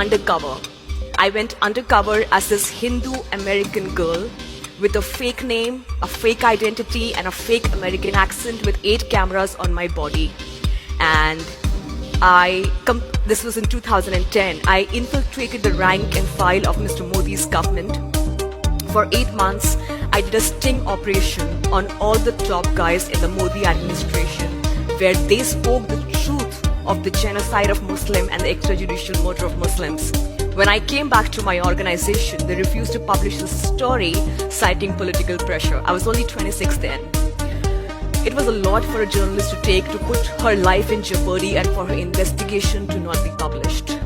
undercover. I went undercover as this Hindu American girl with a fake name, a fake identity, and a fake American accent with 8 cameras on my body. And this was in 2010. I infiltrated the rank and file of Mr. Modi's government. For 8 months, I did a sting operation on all the top guys in the Modi administration, where they spoke the truth of the genocide of Muslim and the extrajudicial murder of Muslims. When I came back to my organization, they refused to publish the story, citing political pressure. I was only 26 then. It was a lot for a journalist to take, to put her life in jeopardy and for her investigation to not be published.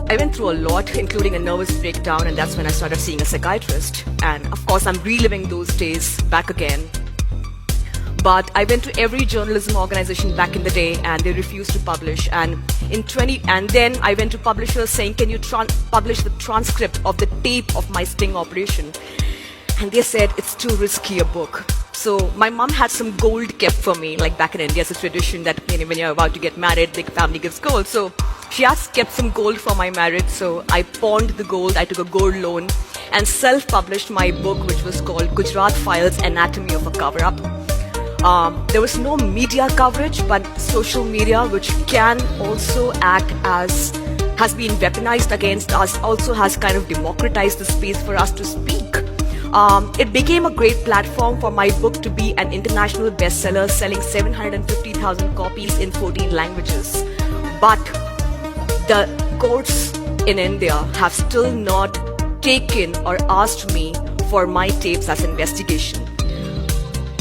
I went through a lot, including a nervous breakdown, and that's when I started seeing a psychiatrist. And of course, I'm reliving those days back again. But I went to every journalism organization back in the day, and they refused to publish. And then I went to publishers saying, "Can you publish the transcript of the tape of my sting operation?" And they said, "It's too risky a book." So my mom had some gold kept for me, like back in India, it's a tradition that when you're about to get married, the family gives gold. So she has kept some gold for my marriage, so I pawned the gold, I took a gold loan and self-published my book, which was called Gujarat Files, Anatomy of a Cover-Up. There was no media coverage, but social media, which can also act as, has been weaponized against us, also has kind of democratized the space for us to speak. It became a great platform for my book to be an international bestseller, selling 750,000 copies in 14 languages. But the courts in India have still not taken or asked me for my tapes as investigation.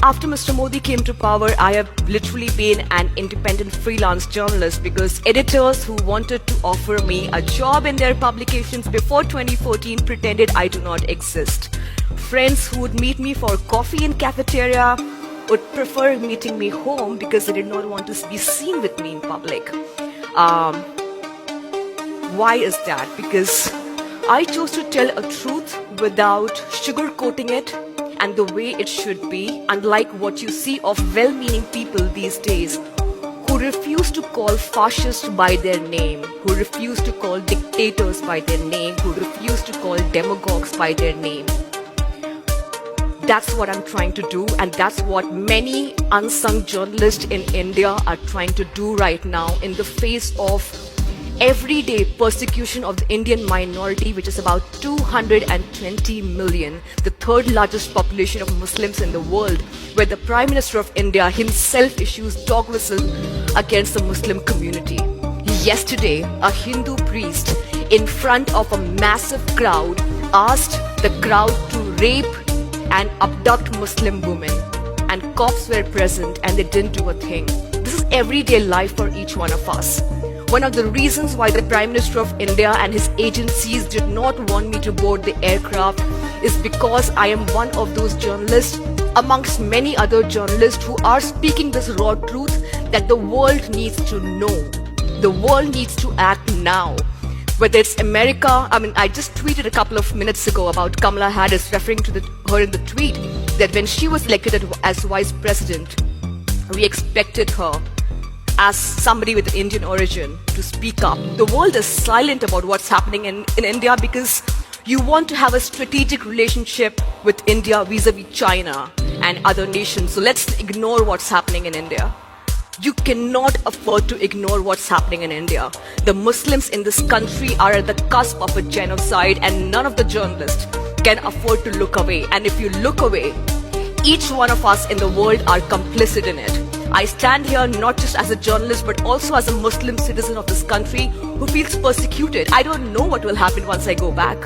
After Mr. Modi came to power, I have literally been an independent freelance journalist because editors who wanted to offer me a job in their publications before 2014 pretended I do not exist. Friends who would meet me for coffee in cafeteria would prefer meeting me home because they did not want to be seen with me in public. Why is that? Because I chose to tell a truth without sugarcoating it and the way it should be, unlike what you see of well-meaning people these days who refuse to call fascists by their name, who refuse to call dictators by their name, who refuse to call demagogues by their name. That's what I'm trying to do, and that's what many unsung journalists in India are trying to do right now in the face of everyday persecution of the Indian minority, which is about 220 million, the third largest population of Muslims in the world, where the Prime Minister of India himself issues dog whistle against the Muslim community. Yesterday, a Hindu priest in front of a massive crowd asked the crowd to rape and abduct Muslim women, and cops were present and they didn't do a thing. This is everyday life for each one of us. One of the reasons why the Prime Minister of India and his agencies did not want me to board the aircraft is because I am one of those journalists, amongst many other journalists, who are speaking this raw truth that the world needs to know. The world needs to act now. Whether it's America, I just tweeted a couple of minutes ago about Kamala Harris, referring to her in the tweet, that when she was elected as vice president, we expected her as somebody with Indian origin to speak up. The world is silent about what's happening in India because you want to have a strategic relationship with India vis-a-vis China and other nations. So let's ignore what's happening in India. You cannot afford to ignore what's happening in India. The Muslims in this country are at the cusp of a genocide, and none of the journalists can afford to look away. And if you look away, each one of us in the world are complicit in it. I stand here not just as a journalist, but also as a Muslim citizen of this country who feels persecuted. I don't know what will happen once I go back.